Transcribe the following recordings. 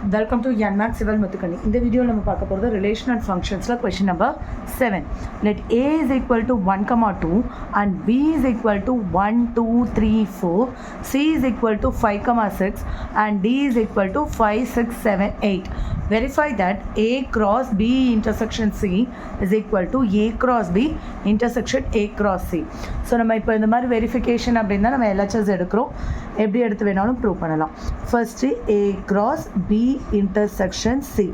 Welcome to Yanmax Civil Muthukani. In the video, we will talk about the relation and functions. Question number 7. Let A is equal to 1, 2 and B is equal to 1, 2, 3, 4. C is equal to 5, 6 and D is equal to 5, 6, 7, 8. Verify that A cross B intersection C is equal to A cross B intersection A cross C. So, we will do verification. We will prove first A cross B intersection C.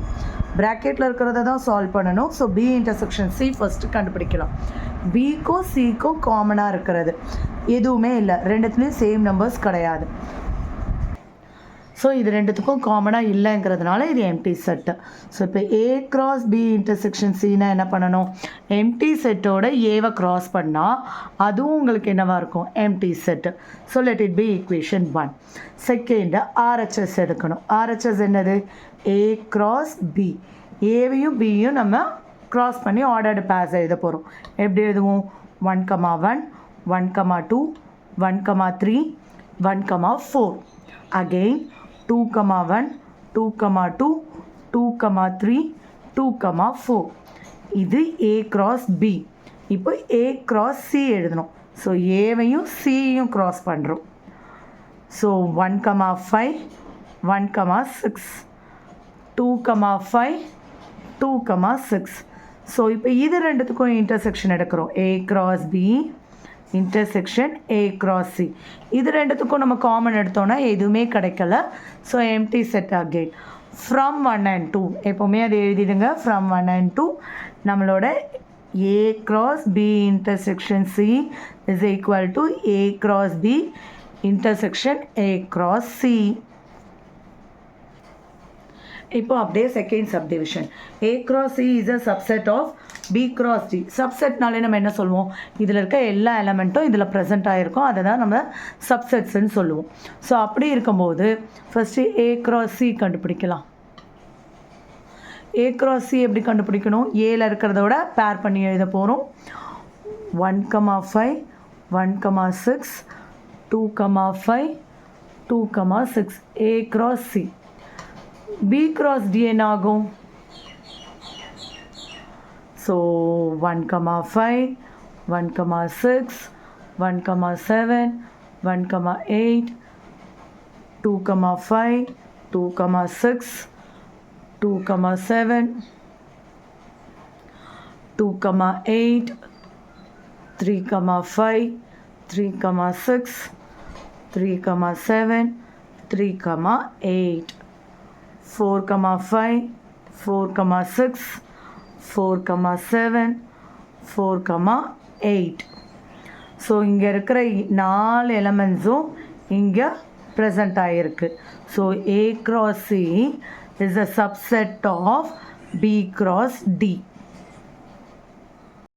Bracket la irukradha da solve pananum. So B intersection C first kandupidikkala. B ko C ko common ah irukradhu eduvume illa, renduthilum same numbers kadayadu. So இது ரெண்டுத்துக்கும் காமனாக இல்லைங்கிறதுனால இது empty set. So இப்போ A cross B intersection சின்னா என்ன பண்ணணும், empty செட்டோட ஏவை cross பண்ணால் அதுவும் உங்களுக்கு என்னவாக இருக்கும், empty set. So let it be equation 1. Second RHS எடுக்கணும். ஆர்ஹெச்எஸ் என்னது, ஏ கிராஸ் பி. ஏவையும் பியும் நம்ம கிராஸ் பண்ணி ஆர்டர்டு பேர்ஸ் எழுத போகிறோம். எப்படி எழுதுவோம், 1, 1, 1, 2, 1, 3, 1, 4. Again 2, 1, 2, 2, 2, 3, 2, 4. இது A cross B. இப்போ A cross C எழுதணும். ஸோ ஏவையும் சியையும் cross பண்ணுறோம். ஸோ 1, 5, 1, 6, 2, 5, 2, 6. ஸோ இப்போ இது ரெண்டுத்துக்கும் இன்டர்செக்ஷன் எடுக்கிறோம். A cross B intersection A cross C. இது ரெண்டுத்துக்கும் நம்ம காமன் எடுத்தோன்னா எதுவுமே கிடைக்கல. So empty set again from 1 and 2. எப்போவுமே அதை எழுதிடுங்க. ஃப்ரம் 1 and 2 நம்மளோட A cross B intersection C is equal to A cross B intersection A cross C. இப்போ அப்படியே second subdivision. A cross C is a subset of B cross D. சப்செட்னாலே நம்ம என்ன சொல்லுவோம், இதில் இருக்க எல்லா எலமெண்ட்டும் இதில் ப்ரெசென்ட் ஆகிருக்கும், அதை தான் நம்ம சப்செட்ஸ்ன்னு சொல்லுவோம். ஸோ அப்படி இருக்கும்போது ஃபஸ்ட்டு A cross C கண்டுபிடிக்கலாம். A cross C எப்படி கண்டுபிடிக்கணும், ஏல இருக்கிறதோட பேர் பண்ணி எழுத போகிறோம். 1, 5, 1, 6, 2, 5, 2, 6. A cross C. B cross D என்ன ஆகும், ஸோ 1, 5, 1, 6, 1, 7, 1, 8, 2, 5, 2, 6, 2, 7, 2, 8, 3, 5, 3, 6, 3, 7, 3, 8, 4, 5, 4, 6, 4, 7, 4, 8. ஸோ இங்கே இருக்கிற 4 எலமெண்ட்ஸும் இங்கே ப்ரெசண்ட் ஆகிருக்கு. So A cross C is a subset of B cross D.